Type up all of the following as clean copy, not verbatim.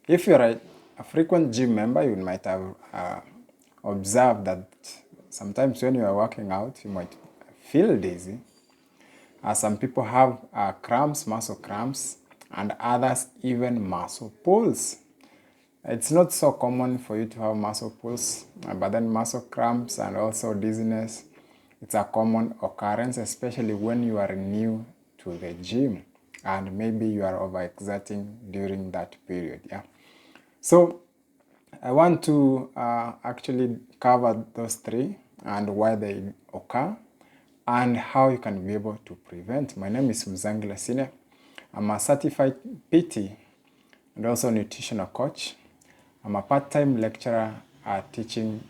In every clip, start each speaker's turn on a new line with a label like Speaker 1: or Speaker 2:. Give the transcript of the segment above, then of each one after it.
Speaker 1: if you're a frequent gym member, you might have observed that sometimes when you are working out, you might feel dizzy. Some people have cramps, muscle cramps, and others even muscle pulls. It's not so common for you to have muscle pulls, but then muscle cramps and also dizziness, it's a common occurrence, especially when you are new to the gym and maybe you are overexerting during that period. Yeah. So I want to actually cover those three and why they occur and how you can be able to prevent. My name is Mzangila Sine. I'm a certified PT and also nutritional coach. I'm a part-time lecturer teaching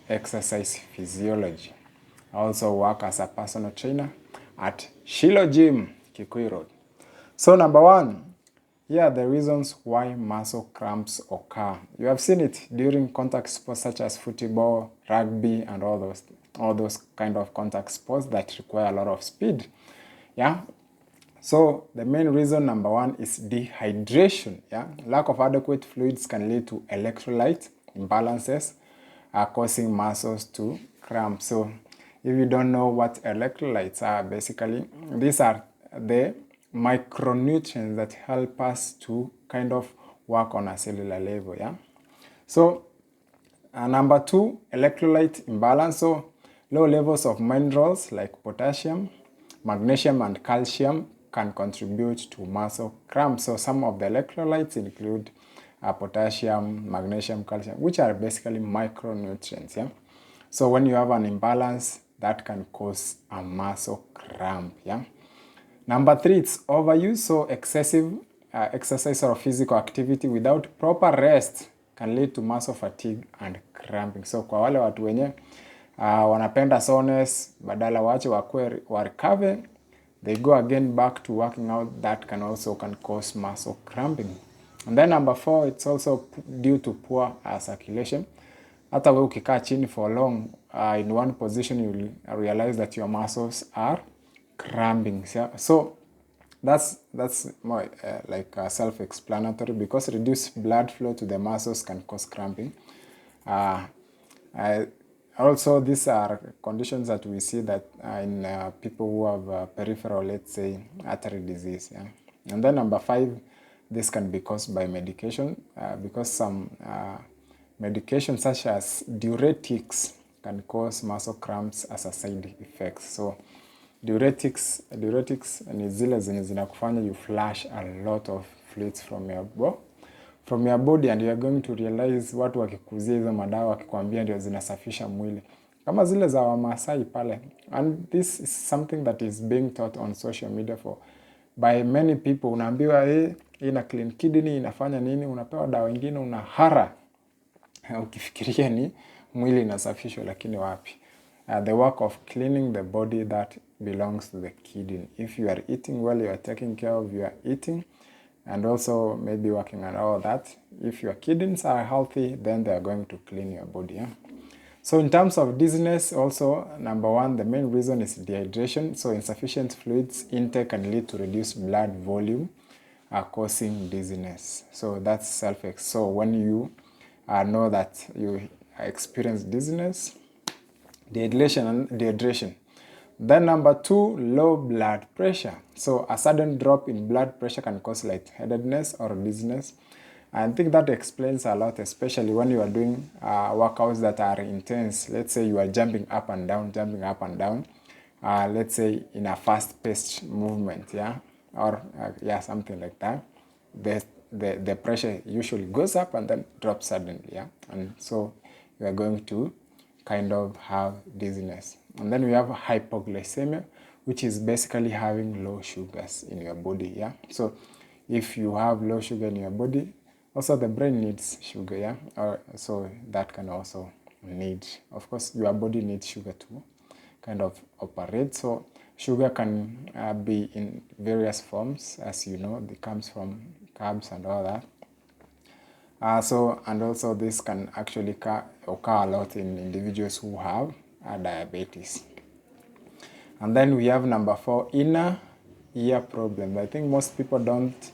Speaker 1: exercise physiology. I also work as a personal trainer at Shiloh Gym, Kikuyu Road. So number one, here are the reasons why muscle cramps occur. You have seen it during contact sports such as football, rugby, and all those kind of contact sports that require a lot of speed. Yeah. So the main reason, number one, is dehydration. Yeah, lack of adequate fluids can lead to electrolyte imbalances, causing muscles to cramp. So if you don't know what electrolytes are, basically these are the micronutrients that help us to kind of work on a cellular level. Yeah. So number two, electrolyte imbalance. So low levels of minerals like potassium, magnesium, and calcium can contribute to muscle cramps. So some of the electrolytes include potassium, magnesium, calcium, which are basically micronutrients. Yeah. So when you have an imbalance, that can cause a muscle cramp. Yeah. Number three, it's overuse. So excessive exercise or physical activity without proper rest can lead to muscle fatigue and cramping. So kwa wale watu wenye wanapenda soreness, badala wache wakue recover, they go again back to working out, that can cause muscle cramping. And then number four, it's also due to poor circulation. Hata wewe ukikaa chini for long in one position, you will realize that your muscles are cramping. So that's more self-explanatory, because reduced blood flow to the muscles can cause cramping. Also, these are conditions that we see that in people who have peripheral, let's say, artery disease. Yeah? And then number five, this can be caused by medication, because some medications such as diuretics can cause muscle cramps as a side effect. So diuretics ni zile zenye zinakufanya you flush a lot of fluids from your body, and you are going to realize watu wakikuzia hizo madawa wakikwambia ndio zinasafisha mwili kama zile za Wamasai pale. And this is something that is being taught on social media by many people. Unaambiwa ina clean kidney, inafanya nini, unapewa dawa nyingine unahara ukifikiria ni mwili inasafishwa, lakini wapi. The work of cleaning the body, that belongs to the kidney. If you are eating well, you are taking care of your eating, and also maybe working on all that. If your kidneys are healthy, then they are going to clean your body. Yeah? So in terms of dizziness, also, number one, the main reason is dehydration. So insufficient fluids intake can lead to reduced blood volume, causing dizziness. So that's So when you know that you experience dizziness, dehydration. Then number two, low blood pressure. So a sudden drop in blood pressure can cause lightheadedness or dizziness. I think that explains a lot, especially when you are doing workouts that are intense. Let's say you are jumping up and down, let's say in a fast-paced movement, yeah, or something like that. The pressure usually goes up and then drops suddenly, yeah, and so you are going to kind of have dizziness. And then we have hypoglycemia, which is basically having low sugars in your body, yeah. So if you have low sugar in your body, also the brain needs sugar, yeah. So that can also need, of course, your body needs sugar to kind of operate. So sugar can be in various forms, as you know. It comes from carbs and all that. And also this can actually occur a lot in individuals who have diabetes. And then we have number four, inner ear problems. I think most people don't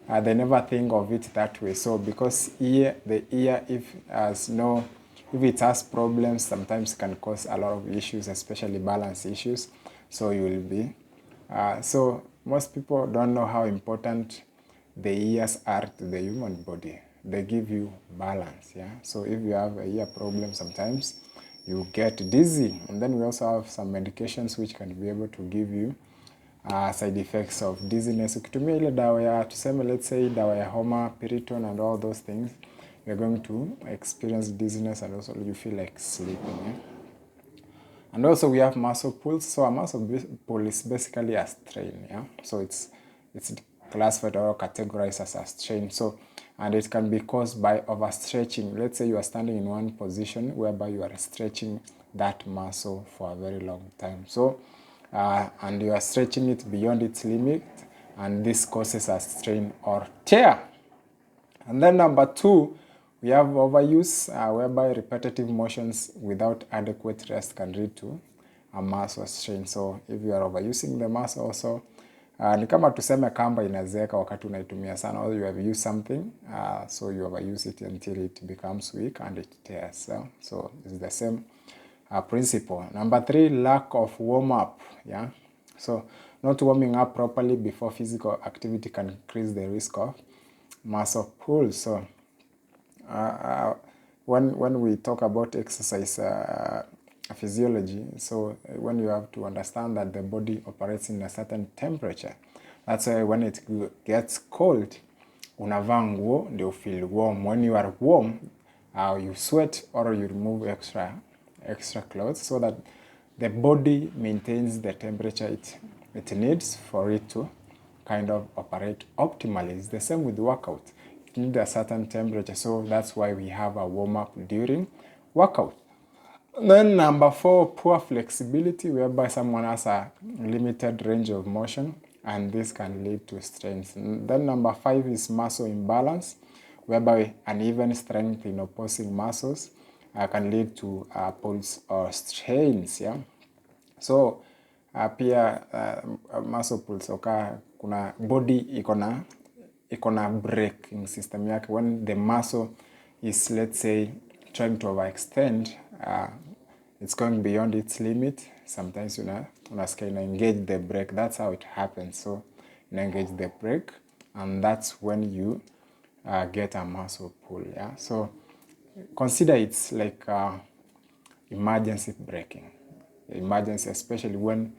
Speaker 1: they never think of it that way. So because the ear, if it has problems, sometimes can cause a lot of issues, especially balance issues. So you will be. So most people don't know how important the ears are to the human body. They give you balance, yeah. So if you have a ear problem, sometimes you get dizzy, and then we also have some medications which can be able to give you side effects of dizziness. Ukitumia ile dawa ya tuseme, let's say dawa ya homa, Piriton and all those things, you're going to experience dizziness and also you feel like sleeping. Yeah? And also we have muscle pulls. So a muscle pull is basically a strain. Yeah, so it's classified or categorized as a strain. So, and it can be caused by overstretching. Let's say you are standing in one position whereby you are stretching that muscle for a very long time. So, and you are stretching it beyond its limit, and this causes a strain or tear. And then number 2, we have overuse, whereby repetitive motions without adequate rest can lead to a muscle strain. So if you are overusing the muscle also, ni kama tuseme kamba inazeeka wakati unaitumia sana, or you have used something, so you overuse it until it becomes weak and it tears. So it's the same principle. Number 3, lack of warm-up. Yeah, so not warming up properly before physical activity can increase the risk of muscle pull. So when we talk about exercise physiology, so when you have to understand that the body operates in a certain temperature, that's why when it gets cold, unavaa nguo ndio feel warm. When you are warm, you sweat or you remove extra clothes so that the body maintains the temperature it needs for it to kind of operate optimally. It's the same with workout. It needs a certain temperature, so that's why we have a warm-up during workout. Then number 4, poor flexibility, whereby someone has a limited range of motion, and this can lead to strains. And then number 5 is muscle imbalance, whereby uneven strength in opposing muscles can lead to pulls or strains. Yeah, so pia muscle pulls kuna body iko na braking system yake. When the muscle is, let's say, trying to overextend, it's going beyond its limit. Sometimes unasikia engage the brake. That's how it happens. So you engage the brake, and that's when you get a muscle pull. Yeah, so consider it's like emergency braking. Emergency, especially when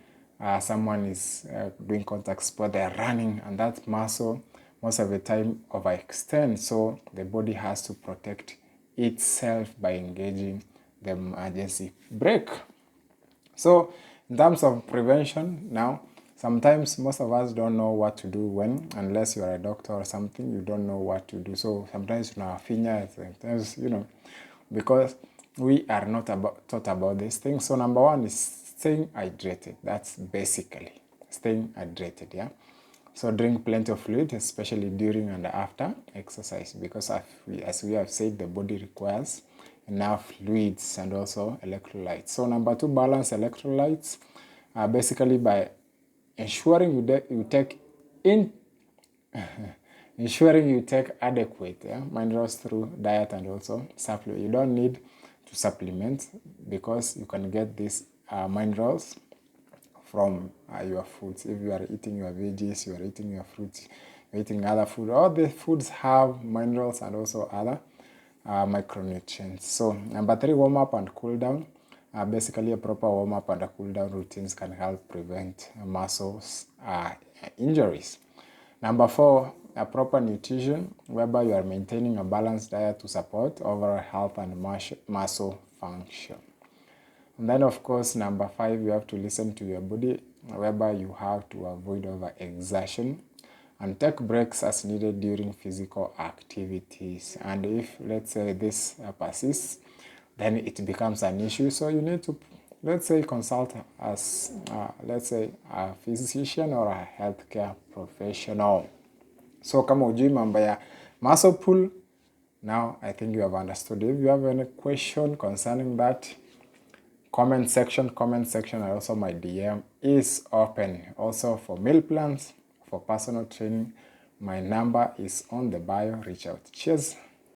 Speaker 1: someone is doing contact sport, they're running, and that muscle most of the time overextends, so the body has to protect itself by engaging the emergency brake. So in terms of prevention, now sometimes most of us don't know what to do unless you're a doctor or something, you don't know what to do. So sometimes sometimes because we are not taught about these things. So number 1 is staying hydrated. That's basically staying hydrated. Yeah, so drink plenty of fluid, especially during and after exercise, because as we have said, the body requires enough fluids and also electrolytes. So number 2, balance electrolytes, basically by ensuring you take adequate minerals through diet and also supplement. You don't need to supplement, because you can get these minerals from your foods. If you are eating your veggies, you are eating your fruits, you're eating other food. All the foods have minerals and also other micronutrients. So number 3, warm up and cool down. Basically a proper warm up and a cool down routines can help prevent muscles injuries. Number 4, a proper nutrition, whereby you are maintaining a balanced diet to support overall health and muscle function. And then of course number 5, you have to listen to your body, whereby you have to avoid overexertion and take breaks as needed during physical activities. And if, let's say, this persists, then it becomes an issue. So you need to, let's say, consult as, let's say, a physician or a healthcare professional. So kama ujui mambo ya muscle pull, now I think you have understood. If you have any question concerning that, comment section, and also my DM is open. Also for meal plans, for personal training, My number is on the bio. Reach out. Cheers.